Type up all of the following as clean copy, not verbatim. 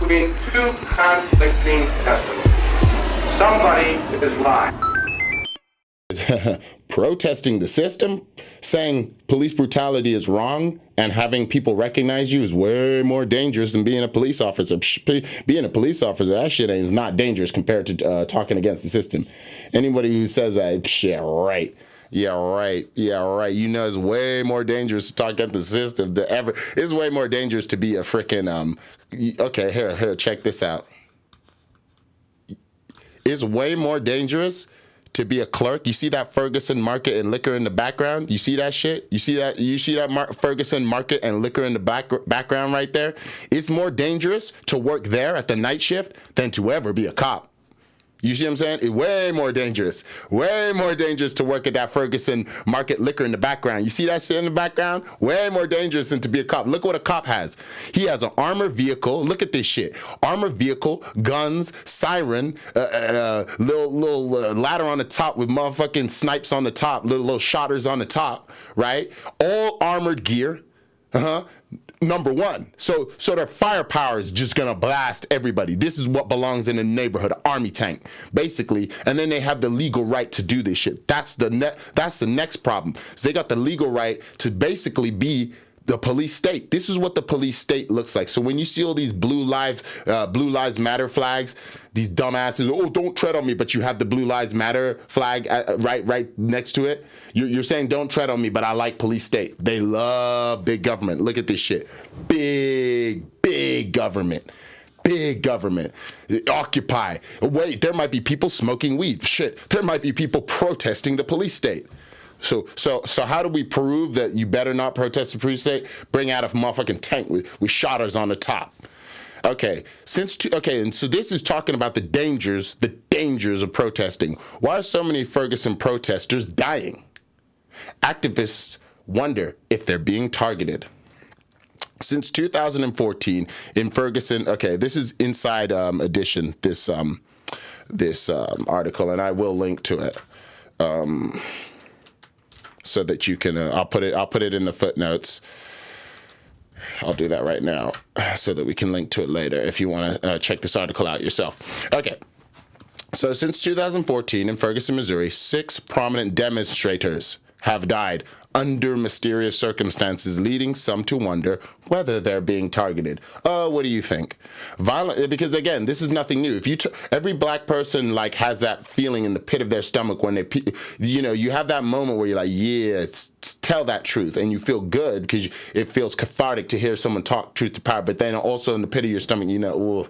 between two conflicting testimonies. Somebody is lying. Protesting the system, saying police brutality is wrong, and having people recognize you is way more dangerous than being a police officer. Being a police officer, that shit is not dangerous compared to talking against the system. Anybody who says that, yeah, right. Yeah, right. Yeah, right. You know, it's way more dangerous to talk against the system than ever. It's way more dangerous to be a freaking, okay, here, check this out. It's way more dangerous to be a clerk. You see that Ferguson Market and Liquor in the background? You see that shit? You see that Ferguson Market and Liquor in the background right there? It's more dangerous to work there at the night shift than to ever be a cop. You see what I'm saying? It's way more dangerous to work at that Ferguson Market Liquor in the background. You see that shit in the background? Way more dangerous than to be a cop. Look what a cop has. He has an armored vehicle. Look at this shit. Armored vehicle, guns, siren, little ladder on the top with motherfucking snipes on the top, little shotters on the top, right? All armored gear. Number one. So their firepower is just gonna blast everybody. This is what belongs in a neighborhood, army tank, basically. And then they have the legal right to do this shit. That's the next problem. So they got the legal right to basically be the police state. This is what the police state looks like. So when you see all these blue lives matter flags, these dumbasses, oh, don't tread on me, but you have the blue lives matter flag right next to it. You're saying don't tread on me, but I like police state. They love big government. Look at this shit. Big government. Big government. Occupy. Wait, there might be people smoking weed. Shit, there might be people protesting the police state. So how do we prove that you better not protest the police state? Bring out a motherfucking tank with shotters on the top. Okay, and so this is talking about the dangers of protesting. Why are so many Ferguson protesters dying? Activists wonder if they're being targeted. Since 2014 in Ferguson, okay, this is Inside Edition, this article, and I will link to it. So that you can, I'll put it in the footnotes. I'll do that right now so that we can link to it later if you want to check this article out yourself. Okay. So since 2014 in Ferguson, Missouri, 6 prominent demonstrators have died under mysterious circumstances, leading some to wonder whether they're being targeted. What do you think? Because again, this is nothing new. If every black person has that feeling in the pit of their stomach when you have that moment where you're like, yeah, tell that truth, and you feel good because it feels cathartic to hear someone talk truth to power. But then also in the pit of your stomach, ooh,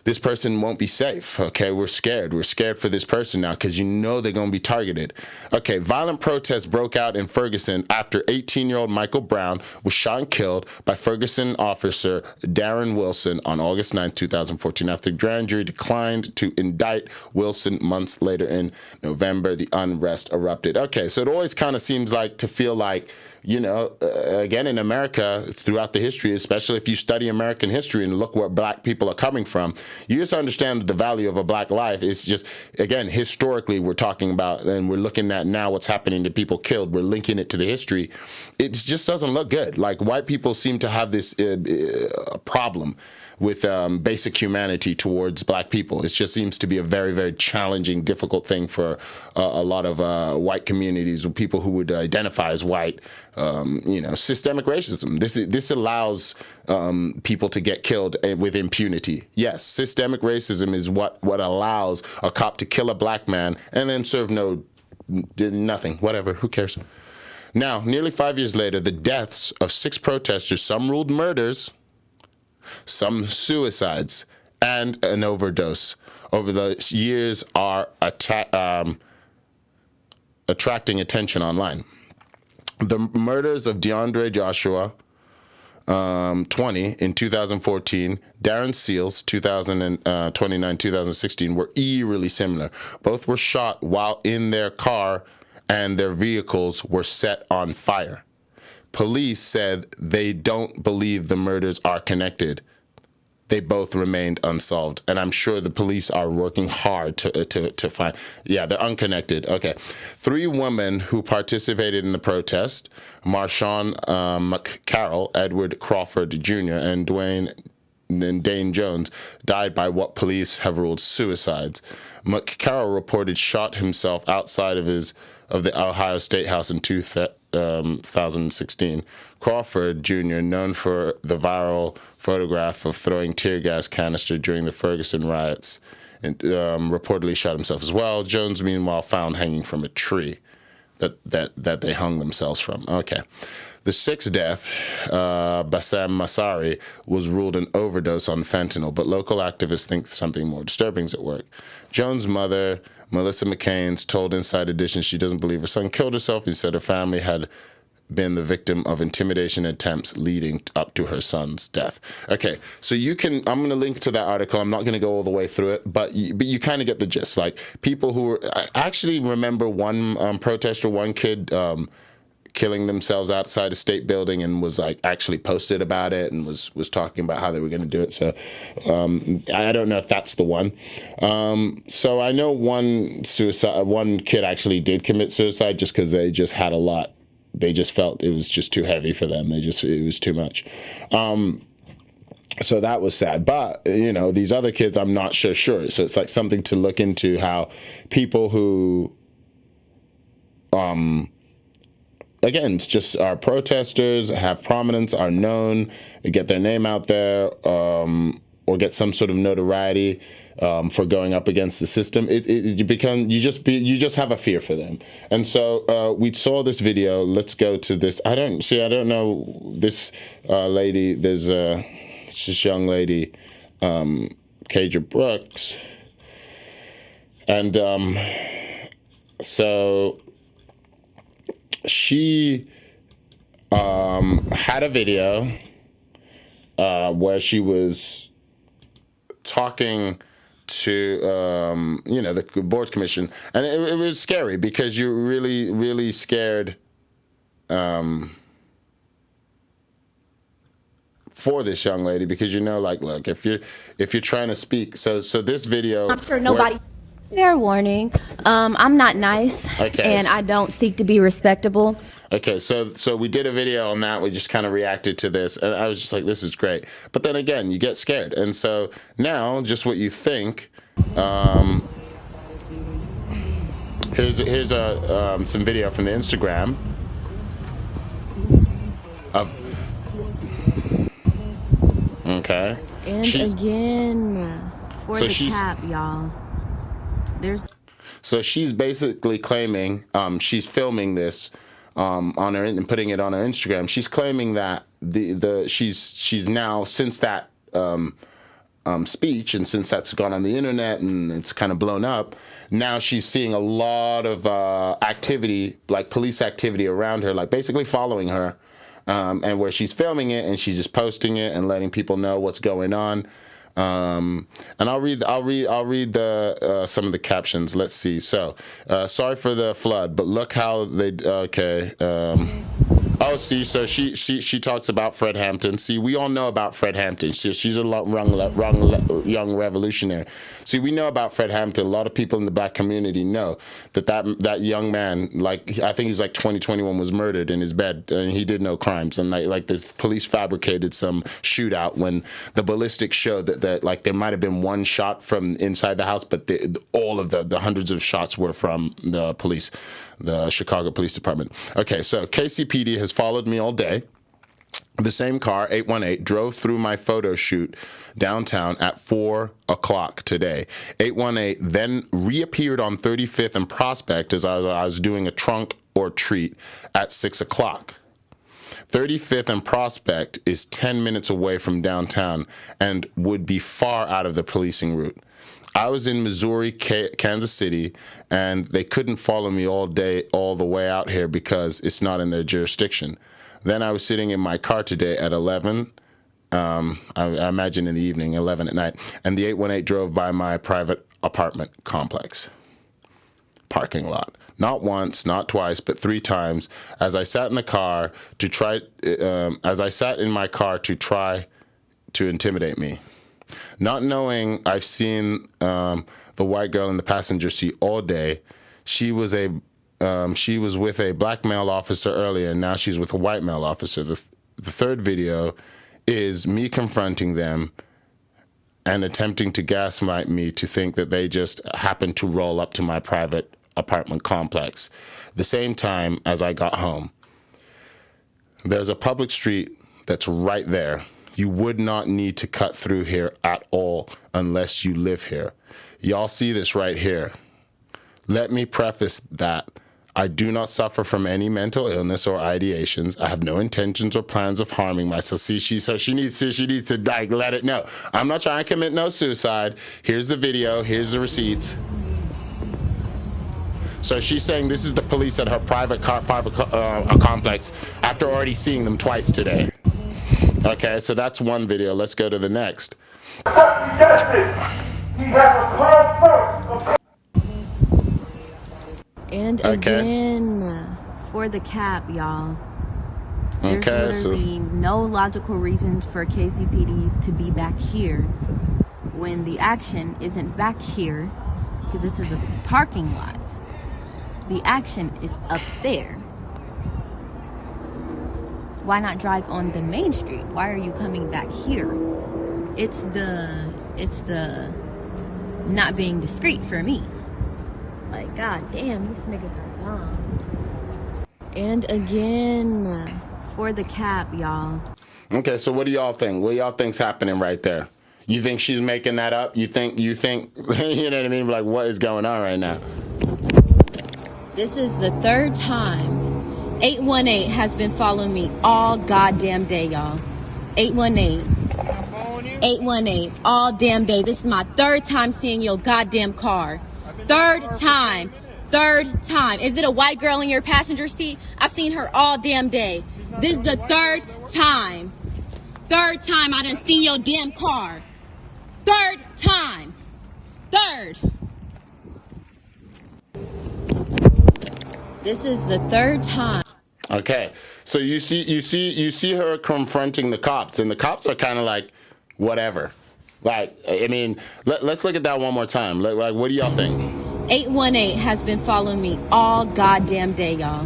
this person won't be safe. Okay, we're scared. We're scared for this person now because they're going to be targeted. Okay, violent protests broke out in Ferguson after 18-year-old Michael Brown was shot and killed by Ferguson officer Darren Wilson on August 9, 2014. After the grand jury declined to indict Wilson months later in November, the unrest erupted. Okay, so it always kind of seems to feel like, again, in America, throughout the history, especially if you study American history and look where black people are coming from, you just understand that the value of a black life is just, again, historically we're talking about, and we're looking at now what's happening to people killed. We're linking it to the history. It just doesn't look good. White people seem to have this problem with basic humanity towards black people. It just seems to be a very, very challenging, difficult thing for a lot of white communities, or people who would identify as white. Systemic racism. This allows people to get killed with impunity. Yes, systemic racism is what allows a cop to kill a black man and then serve nothing, whatever, who cares? Now, nearly 5 years later, the deaths of 6 protesters, some ruled murders, some suicides, and an overdose over the years are attracting attention online. The murders of DeAndre Joshua, 20, in 2014, Darren Seals, 2016, were eerily similar. Both were shot while in their car, and their vehicles were set on fire. Police said they don't believe the murders are connected. They both remained unsolved, and I'm sure the police are working hard to find. Yeah, they're unconnected. Okay, 3 women who participated in the protest: Marshawn McCarroll, Edward Crawford Jr., and Dwayne and Dane Jones died by what police have ruled suicides. McCarroll reported shot himself outside of the Ohio State House in 2016. Crawford Jr., known for the viral photograph of throwing tear gas canister during the Ferguson riots, and, reportedly shot himself as well. Jones, meanwhile, found hanging from a tree that they hung themselves from. Okay. The sixth death, Bassam Masari, was ruled an overdose on fentanyl, but local activists think something more disturbing is at work. Jones' mother, Melissa McCain, told Inside Edition she doesn't believe her son killed herself. He said her family had been the victim of intimidation attempts leading up to her son's death. Okay, so I'm going to link to that article. I'm not going to go all the way through it, but you kind of get the gist. Like, people who were, I actually remember one protester, one kid killing themselves outside a state building, and was like actually posted about it and was talking about how they were going to do it. So I don't know if that's the one. So I know one kid actually did commit suicide just because they just had a lot. They just felt it was just too heavy for them. It was too much. So that was sad. But, these other kids, I'm not sure. So it's like something to look into, how people who, again, it's just are protesters, have prominence, are known, get their name out there, or get some sort of notoriety for going up against the system. You just have a fear for them. And so we saw this video. Let's go to this. I don't know this lady. There's this young lady, Kaja Brooks, and so she had a video where she was talking to the board's commission, and it was scary because you're really, really scared for this young lady, because look, if you're trying to speak, so this video, I'm sure nobody. Fair warning. I'm not nice, Okay. And I don't seek to be respectable. Okay, so we did a video on that. We just kind of reacted to this, and I was just like, this is great. But then again, you get scared. And so now, just what you think, here's some video from the Instagram of, okay. And again, for So the she's- cap, y'all. So she's basically claiming, she's filming this on her and putting it on her Instagram. She's claiming that she's now, since that speech, and since that's gone on the internet and it's kind of blown up, now she's seeing a lot of activity, like police activity around her, like basically following her, and where she's filming it and she's just posting it and letting people know what's going on. And I'll read the some of the captions. Let's see. So, sorry for the flood, but look how they. Okay. Oh, see, so she talks about Fred Hampton. See, we all know about Fred Hampton. She's a young revolutionary. See, we know about Fred Hampton. A lot of people in the black community know that young man, like, I think he was like 21, was murdered in his bed, and he did no crimes. And like the police fabricated some shootout when the ballistics showed that like there might have been one shot from inside the house, but all of the hundreds of shots were from the police. The Chicago Police Department. Okay, so KCPD has followed me all day. The same car, 818, drove through my photo shoot downtown at 4 o'clock today. 818 then reappeared on 35th and Prospect as I was doing a trunk or treat at 6 o'clock. 35th and Prospect is 10 minutes away from downtown and would be far out of the policing route. I was in Missouri, Kansas City, and they couldn't follow me all day, all the way out here because it's not in their jurisdiction. Then I was sitting in my car today at 11, I imagine in the evening, 11 at night, and the 818 drove by my private apartment complex parking lot. Not once, not twice, but 3 times, as I sat in my car to try to intimidate me. Not knowing I've seen the white girl in the passenger seat all day. She was with a black male officer earlier, and now she's with a white male officer. The third video is me confronting them and attempting to gaslight me to think that they just happened to roll up to my private apartment complex the same time as I got home. There's a public street that's right there. You would not need to cut through here at all unless you live here. Y'all see this right here. Let me preface that I do not suffer from any mental illness or ideations. I have no intentions or plans of harming myself. See, she needs to like let it know. I'm not trying to commit no suicide. Here's the video. Here's the receipts. So she's saying this is the police at her private complex after already seeing them twice today. Okay, so that's one video. Let's go to the next. And again, for the cap, y'all. There's literally no logical reason for KCPD to be back here when the action isn't back here, because this is a parking lot. The action is up there. Why not drive on the main street? Why are you coming back here? It's the not being discreet for me. Like, god damn, these niggas are dumb. And again, for the cap, y'all. Okay, so what do y'all think? What do y'all think's happening right there? You think she's making that up? You think, you know what I mean? Like, what is going on right now? This is the third time 818 has been following me all goddamn day, y'all. 818 all damn day. This is my third time seeing your goddamn car. Third time. Is it a white girl in your passenger seat? I've seen her all damn day. This is the third time I done seen your damn car. Third time. This is the third time. Okay, so you see her confronting the cops, and the cops are kind of like, whatever. Like, I mean, let's look at that one more time. Like, what do y'all think? 818 has been following me all goddamn day, y'all.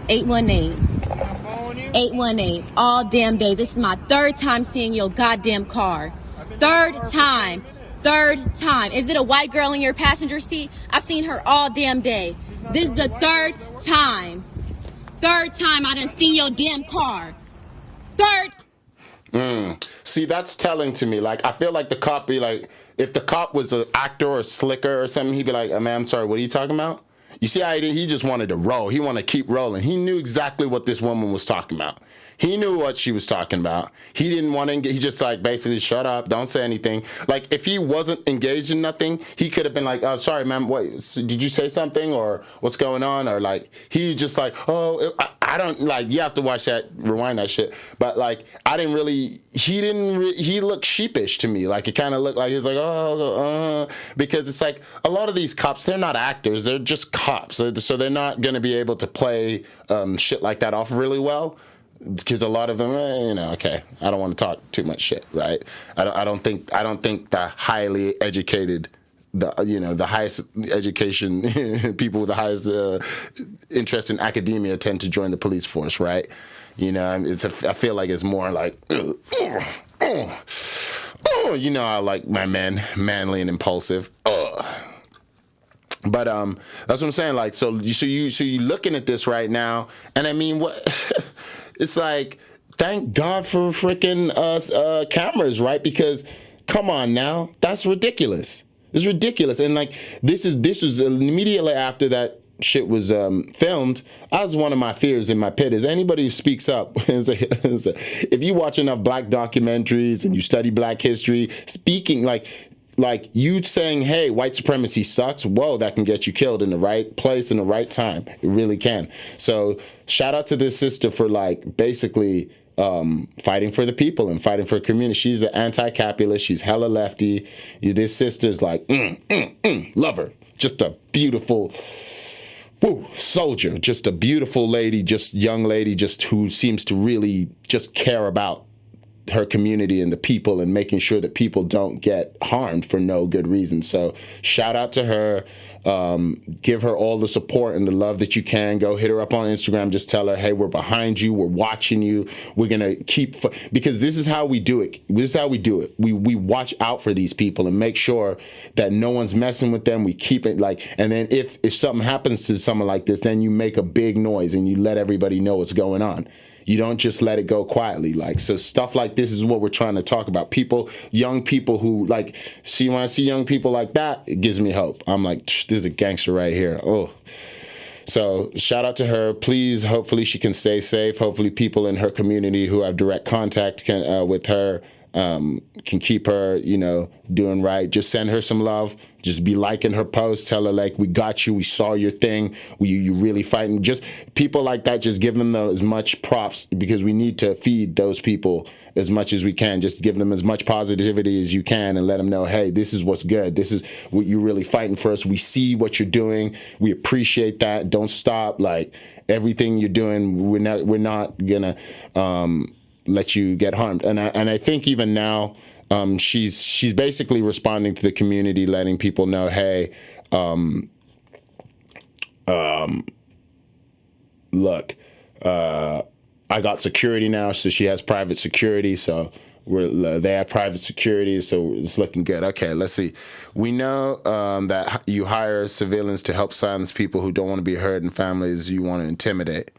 818 all damn day. This is my third time seeing your goddamn car. Third time. Is it a white girl in your passenger seat? I've seen her all damn day. This is the third time I done seen your damn car. See, that's telling to me. Like, I feel like the cop be like, if the cop was an actor or a slicker or something, he'd be like, man, I'm sorry, what are you talking about? You see how he just wanted to roll. He wanted to keep rolling. He knew exactly what this woman was talking about. He knew what she was talking about. He didn't want to engage. He just like basically shut up, don't say anything. Like if he wasn't engaged in nothing, he could have been like, oh, sorry, ma'am, what, did you say something or what's going on? Or like, he's just like, oh, I don't like, you have to watch that, rewind that shit. But like, he looked sheepish to me. Like it kind of looked like he's like, because it's like a lot of these cops, they're not actors. They're just cops. So they're not going to be able to play shit like that off really well. Because a lot of them, okay, I don't want to talk too much shit, right? I don't think the highly educated, the highest education people with the highest interest in academia tend to join the police force, right? I feel like it's more like, I like my men, manly and impulsive. But that's what I'm saying. Like, so you looking at this right now, and I mean, what? It's like, thank God for freaking cameras, right? Because come on now, that's ridiculous. It's ridiculous. And like, this was immediately after that shit was filmed. That was one of my fears in my pit is anybody who speaks up. If you watch enough black documentaries and you study black history, speaking like you saying, hey, white supremacy sucks, whoa, that can get you killed in the right place in the right time. It really can. So shout out to this sister for like basically fighting for the people and fighting for the community. She's an anti-capitalist. She's hella lefty. This sister's like, love her. Just a beautiful soldier. Just a beautiful lady, just young lady, just who seems to really just care about her community and the people, and making sure that people don't get harmed for no good reason. So shout out to her. Give her all the support and the love that you can. Go hit her up on Instagram. Just tell her, hey, we're behind you. We're watching you. We're going to keep, because this is how we do it. This is how we do it. We watch out for these people and make sure that no one's messing with them. We keep it and then if something happens to someone like this, then you make a big noise and you let everybody know what's going on. You don't just let it go quietly. So stuff like this is what we're trying to talk about. People, young people who when I see young people like that, it gives me hope. I'm like, there's a gangster right here. Oh. So shout out to her. Please, hopefully she can stay safe. Hopefully people in her community who have direct contact with her can keep her, doing right. Just send her some love. Just be liking her posts. Tell her, we got you. We saw your thing. You really fighting. Just people like that, just give them as much props, because we need to feed those people as much as we can. Just give them as much positivity as you can and let them know, hey, this is what's good. This is what you're really fighting for us. We see what you're doing. We appreciate that. Don't stop. Everything you're doing, we're not gonna let you get harmed. And I think even now, she's basically responding to the community, letting people know, hey, look, I got security now, so she has private security. So they have private security, so it's looking good. Okay, let's see. We know that you hire civilians to help silence people who don't want to be heard, and families you want to intimidate.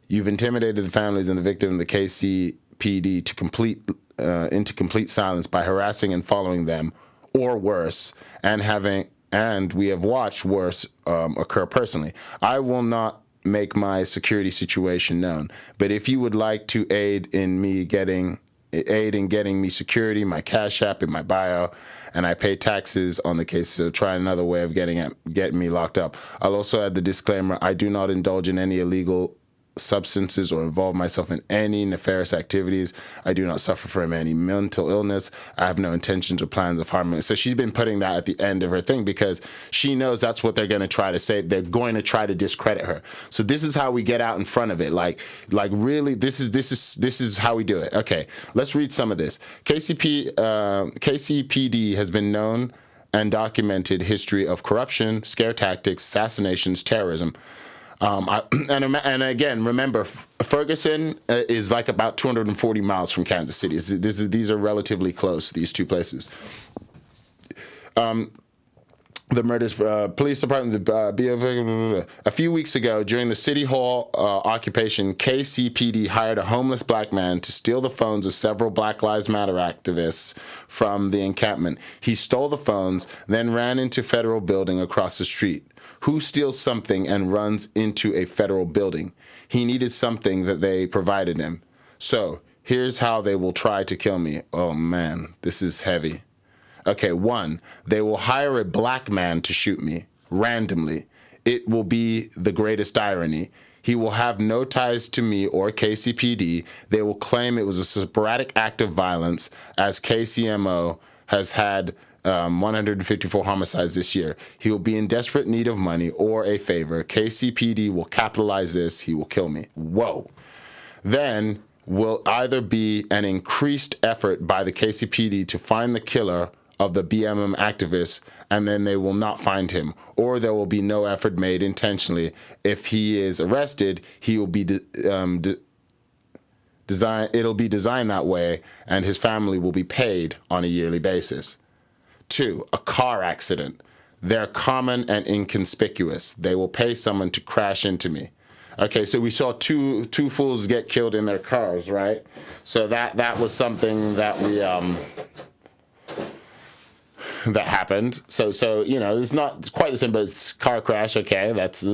You've intimidated the families and the victim of the KCPD into complete silence by harassing and following them, or worse, and we have watched worse occur personally. I will not make my security situation known, but if you would like to aid in getting me security, my Cash App in my bio, and I pay taxes on the case, so try another way of getting me locked up. I'll also add the disclaimer: I do not indulge in any illegal substances or involve myself in any nefarious activities. I do not suffer from any mental illness. I have no intentions or plans of harming. So she's been putting that at the end of her thing, because she knows that's what they're going to try to say. They're going to try to discredit her. So this is how we get out in front of it. Really, this is how we do it. Okay, let's read some of this. KCPD has been known and documented history of corruption, scare tactics, assassinations, terrorism. And again, remember, Ferguson is about 240 miles from Kansas City. These are relatively close, these two places. The murders, police department, a few weeks ago, during the City Hall occupation, KCPD hired a homeless black man to steal the phones of several Black Lives Matter activists from the encampment. He stole the phones, then ran into federal building across the street. Who steals something and runs into a federal building? He needed something that they provided him. So, here's how they will try to kill me. Oh man, this is heavy. Okay, 1, they will hire a black man to shoot me, randomly. It will be the greatest irony. He will have no ties to me or KCPD. They will claim it was a sporadic act of violence, as KCMO has had 154 homicides this year. He will be in desperate need of money or a favor. KCPD will capitalize this. He will kill me. Whoa. Then will either be an increased effort by the KCPD to find the killer of the BMM activists, and then they will not find him, or there will be no effort made intentionally. If he is arrested, he will be it'll be designed that way, and his family will be paid on a yearly basis. 2, a car accident. They're common and inconspicuous. They will pay someone to crash into me. Okay, so we saw two fools get killed in their cars, right? So that was something that we that happened. So it's not quite the same, but it's car crash. Okay, that's.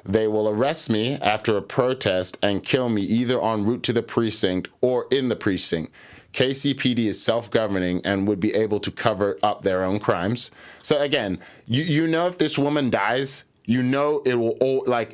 They will arrest me after a protest and kill me either en route to the precinct or in the precinct. KCPD is self-governing and would be able to cover up their own crimes. So again, if this woman dies, it will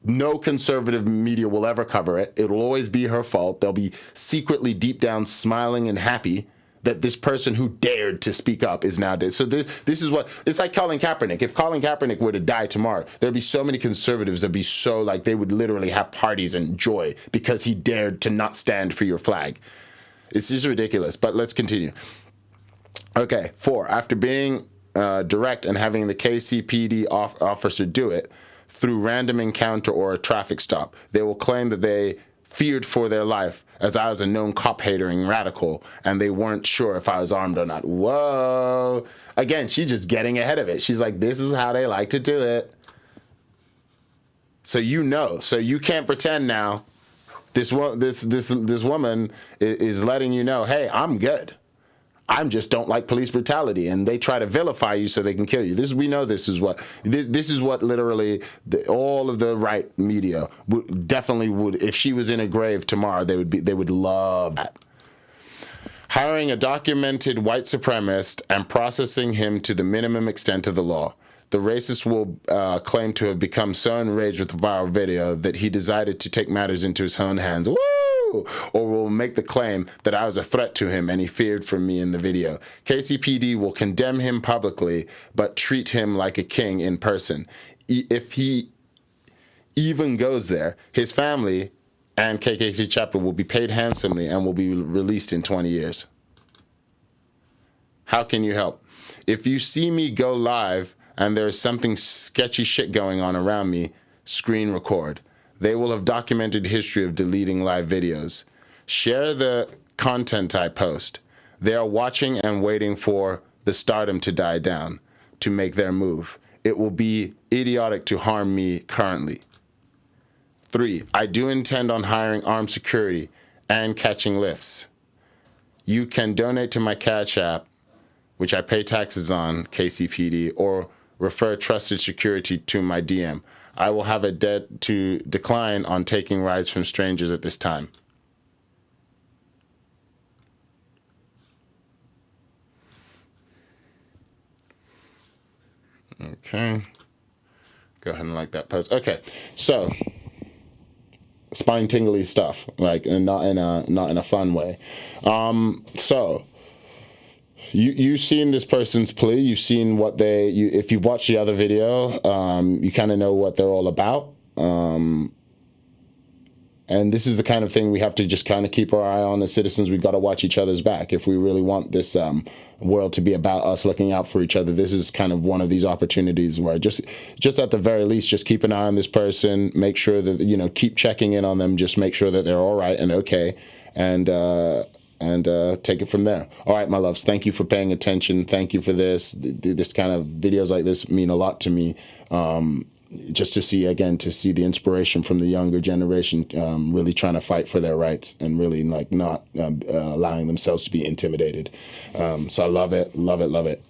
no conservative media will ever cover it. It will always be her fault. They'll be secretly deep down smiling and happy that this person who dared to speak up is now dead. So this is what it's like. Colin Kaepernick. If Colin Kaepernick were to die tomorrow, there'd be so many conservatives that'd be so like they would literally have parties and joy because he dared to not stand for your flag. It's just ridiculous. But let's continue. Okay, 4. After being direct and having the KCPD officer do it through random encounter or a traffic stop, they will claim that they feared for their life as I was a known cop-hatering radical and they weren't sure if I was armed or not. Whoa. Again, she's just getting ahead of it. She's like, this is how they like to do it. So you know. So you can't pretend now. This woman is letting you know, hey, I'm good. I just don't like police brutality, and they try to vilify you so they can kill you. We know this is what literally all of the right media definitely would. If she was in a grave tomorrow, they would love that. Hiring a documented white supremacist and processing him to the minimum extent of the law. The racist will claim to have become so enraged with the viral video that he decided to take matters into his own hands. Woo! Or will make the claim that I was a threat to him and he feared for me in the video. KCPD will condemn him publicly, but treat him like a king in person. If he even goes there, his family and KKK chapter will be paid handsomely and will be released in 20 years. How can you help? If you see me go live and there's something sketchy shit going on around me, screen record. They will have documented history of deleting live videos. Share the content I post. They are watching and waiting for the stardom to die down to make their move. It will be idiotic to harm me currently. 3, I do intend on hiring armed security and catching lifts. You can donate to my Cash App, which I pay taxes on, KCPD, or refer trusted security to my DM. I will have a debt to decline on taking rides from strangers at this time. Okay. Go ahead and like that post. Okay. So spine tingly stuff, like, and not in a fun way. So you've seen this person's plea. You've seen what if you've watched the other video, you kind of know what they're all about. And this is the kind of thing we have to just kind of keep our eye on as citizens. We've got to watch each other's back. If we really want this world to be about us looking out for each other, this is kind of one of these opportunities where just at the very least, just keep an eye on this person, make sure that, keep checking in on them, just make sure that they're all right and okay. And take it from there. All right, my loves, thank you for paying attention. Thank you for this. This kind of videos like this mean a lot to me. Just to see the inspiration from the younger generation, really trying to fight for their rights and really not allowing themselves to be intimidated. So I love it, love it, love it.